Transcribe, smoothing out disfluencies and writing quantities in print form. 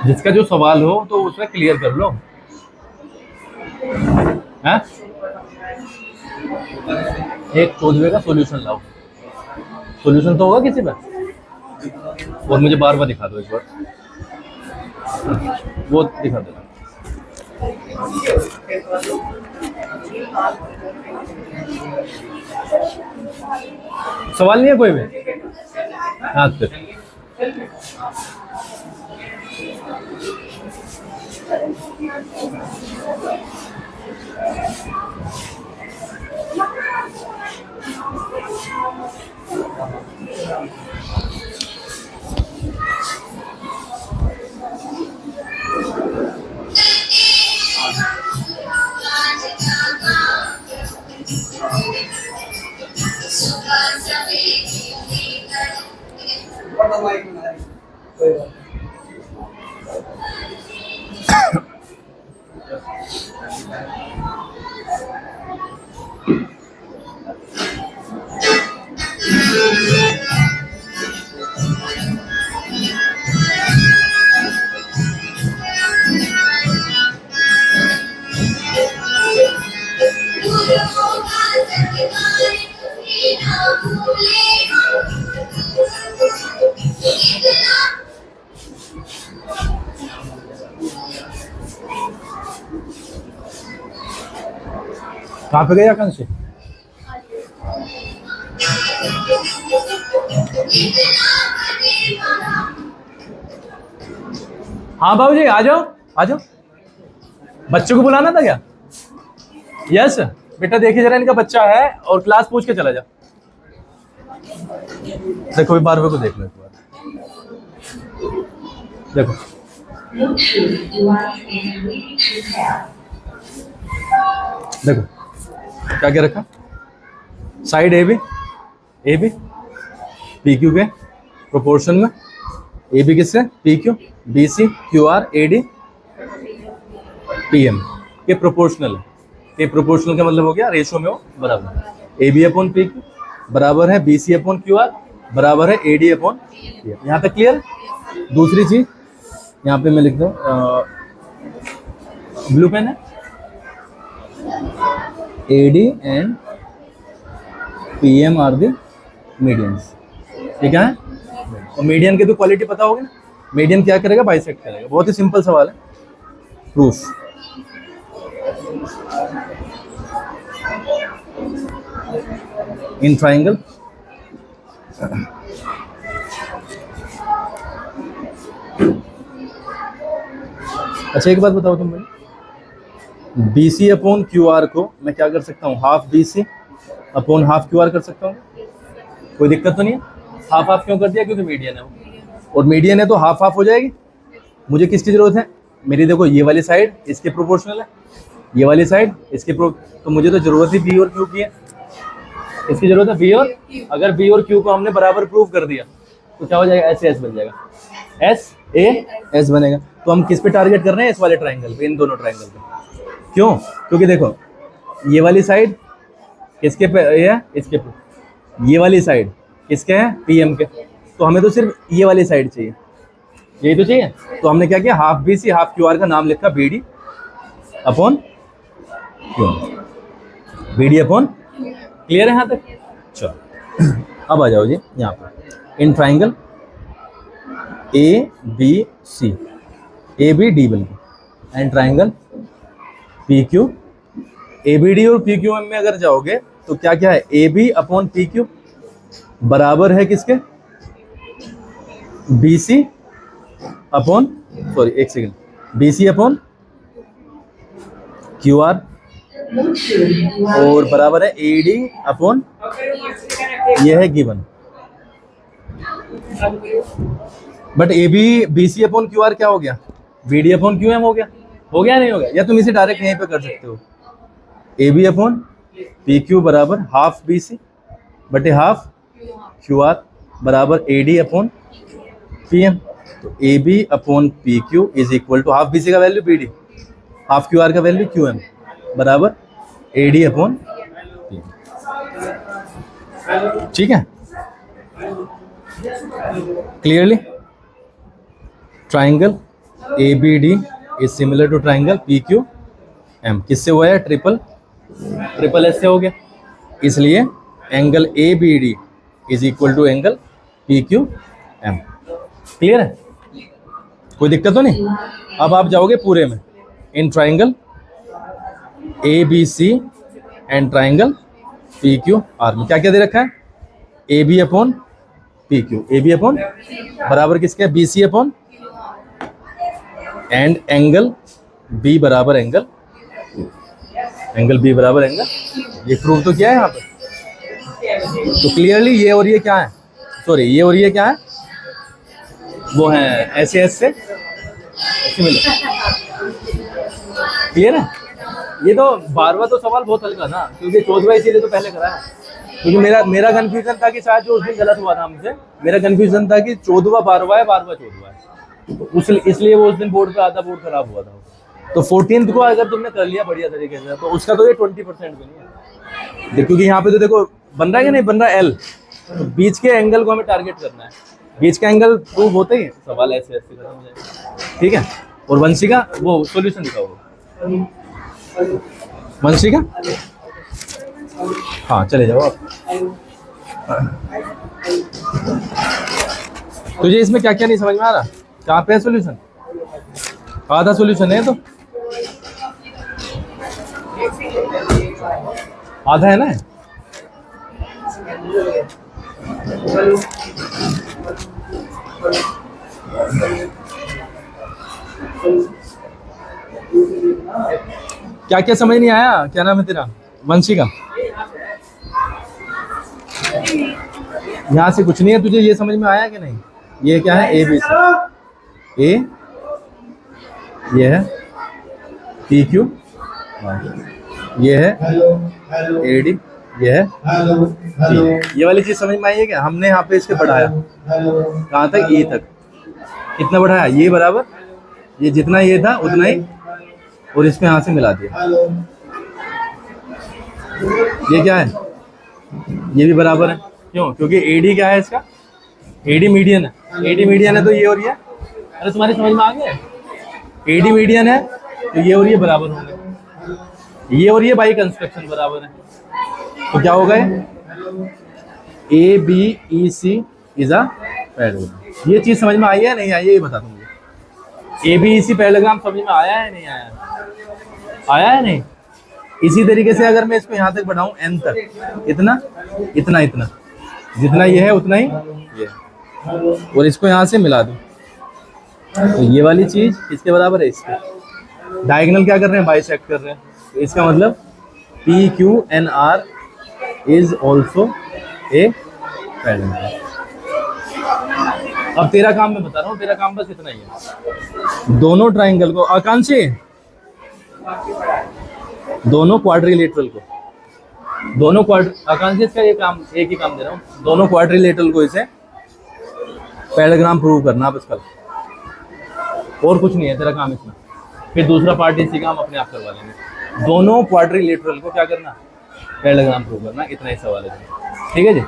जिसका जो सवाल हो तो उसमें क्लियर कर लो। हैं? एक खोजवे का सॉल्यूशन लाओ। सॉल्यूशन तो होगा किसी पे, और मुझे बार बार दिखा दो एक बार, वो दिखा दो। सवाल नहीं है कोई भी? हाँ तो कहाँ पे गए आकांक्षी? हाँ बाबूजी आ जाओ आ जाओ। बच्चों को बुलाना था क्या? यस बेटा, देखिए जरा इनका बच्चा है और क्लास पूछ के चला जा। देखो बार को देख लो एक बार, देखो देखो क्या क्या रखा। Side A B P Q के प्रोपोर्शन में, ए बी किससे? P Q, B C Q R A D P M के प्रोपोर्शनल है। के प्रोपोर्शनल का मतलब हो गया रेशो में हो बराबर। A B upon P Q बराबर है B C upon Q R बराबर है A D upon P M. यहाँ तक क्लियर? दूसरी चीज यहाँ पे मैं लिख दूँ, ब्लू पेन है, A D and P M are the medians. ठीक है? और मीडियन की तो क्वालिटी पता होगी ना, मीडियन क्या करेगा? बाइसेक्ट करेगा। बहुत ही सिंपल सवाल है। प्रूफ इन ट्राइंगल अच्छा एक बात बताओ तुम मुझे, B C upon Q R को मैं क्या कर सकता हूँ? Half B C upon half Q R कर सकता हूँ। कोई दिक्कत तो नहीं है? हाफ हाफ क्यों कर दिया? क्योंकि मीडियन है वो, और मीडियन है तो हाफ हाफ हो जाएगी। मुझे किसकी जरूरत है? मेरी देखो ये वाली साइड इसके प्रोपोर्शनल है, ये वाली साइड इसके तो मुझे तो जरूरत ही बी और क्यू की है। इसकी जरूरत है बी और, अगर बी और क्यू को हमने बराबर प्रूव कर दिया तो क्या हो जाएगा? एस एस बन जाएगा, एस ए एस बनेगा। तो हम किस पे टारगेट कर रहे हैं? इस वाले ट्राइंगल पे, इन दोनों ट्राइंगल पे। क्यों? क्योंकि देखो ये वाली साइड किसके पे है? इसके पे। ये वाली साइड किसके है? पीएम के। तो हमें तो सिर्फ ये वाली साइड चाहिए, यही तो चाहिए। तो हमने क्या किया? Half B C half Q R का नाम लिखा B D upon Q, B D upon. Clear है यहाँ तक? चलो अब आ जाओ जी यहाँ पर in triangle A B C, A B D बल्कि, and triangle P Q. A B D और पी क्यू में अगर जाओगे तो क्या क्या है? A B upon P Q बराबर है किसके? बी सी अपॉन, सॉरी एक second, B C upon Q R, और बराबर है ए डी अपॉन, ये है given. But A B B C upon Q R क्या हो गया? B D upon Q M हो गया। हो गया नहीं हो गया? या तुम इसे डायरेक्ट यहीं पे कर सकते हो, A B upon P Q बराबर हाफ बी सी बटे हाफ क्यू आर बराबर A D upon P M. तो A B upon P Q is equal to half B C का value B D, half Q R का value Q M बराबर A D upon P M. ठीक है? Clearly? Triangle ABD is similar to triangle PQM। किससे हुआ है? Triple S से हो गया। इसलिए angle ABD is equal to angle PQM। Clear है? कोई दिक्कत तो नहीं? अब आप जाओगे पूरे में, in triangle ABC and triangle PQR में क्या क्या दे रखा है? AB upon PQ, AB upon बराबर किसके? BC upon and angle B बराबर एंगल B बराबर एंगल। ये प्रूव तो किया है यहाँ पे। तो क्लियरली ये और ये क्या है? सॉरी, ये और ये क्या है? वो है SAS से सिमिलर। क्लियर है? ये तो 12वां तो सवाल बहुत हल्का ना, क्योंकि 14वां इसीलिए तो पहले करा है। क्योंकि मेरा कंफ्यूजन था कि शायद जो उस दिन गलत हुआ था हमसे, मेरा कंफ्यूजन था कि 14वां 12वां है, 12वां 14वां है, इसलिए वो उस दिन बोर्ड पे आधा बोर्ड खराब हुआ था। तो 14th को अगर तुमने कर लिया बढ़िया तरीके से, तो उसका तो ये 20% भी नहीं है, क्योंकि यहाँ पे तो देखो बन रहा है कि नहीं बन रहा है L, तो बीच के एंगल को हमें टारगेट करना है। बीच का एंगल प्रूव होते ही सवाल ऐसे खत्म हो जाएगा। ठीक है? और वंशी का वो सॉल्यूशन दिखाओ, वंशी का। हाँ चले जाओ आप। तुझे इसमें क्या क्या नहीं समझ में आ रहा? कहाँ पे है सॉल्यूशन? आधा सॉल्यूशन है तो आधा है ना। क्या क्या समझ नहीं आया? क्या नाम है तेरा? वंशी का। यहाँ से कुछ नहीं है, तुझे ये समझ में आया कि नहीं? ये क्या है? ABC, A, ये है PQ, ये है AD, ये है P। ये वाली चीज समझ में आई है क्या? हमने यहाँ पे इसके बढ़ाया कहाँ तक? E तक। कितना बढ़ाया? ये बराबर ये जितना ये था उतना ही, और इसको यहाँ से मिला दिया। ये क्या है? ये भी बराबर है। क्यों? क्योंकि AD क्या है इसका? AD मीडियन है। AD मीडियन है तो ये और ये, अरे तुम्हारी समझ में आ गया? AD मीडियन है तो ये और ये बराबर होंगे, ये और ये बाई कंस्ट्रक्शन बराबर है। तो क्या होगा? ABEC is a parallelogram. ये चीज समझ में आई है नहीं आई? ये बता दूंगी। ABEC पैरेललोग्राम समझ में आया है नहीं आया? आया है नहीं? इसी तरीके से अगर मैं इसको यहाँ तक बढ़ाऊं N तक, इतना इतना इतना, जितना ये है उतना ही ये, और इसको यहाँ से मिला दूं, तो ये वाली चीज इसके बराबर है इसके। डायगोनल क्या कर रहे हैं? बाइसेक्ट कर रहे हैं। तो इसका मतलब PQNR is also a parallelogram. अब तेरा काम मैं बता रहा हूँ, तेरा काम बस इतना ही है। दोनों ट्राइंगल को, आकांक्षी दोनों क्वाड्रिलेटरल को, दोनों आकांक्षी इसका ये काम, एक ही काम दे रहा हूँ, दोनों क्वाड्रिलेटरल को इसे पैरेललोग्राम प्रूव करना बस कल, और कुछ नहीं है तेरा काम इतना। फिर दूसरा पार्ट इसी का हम अपने आप करवा लेंगे। दोनों क्वाड्रिलेटरल को क्या करना? पैरेललोग्राम प्रूव करना, इतना ही सवाल है। ठीक है जी।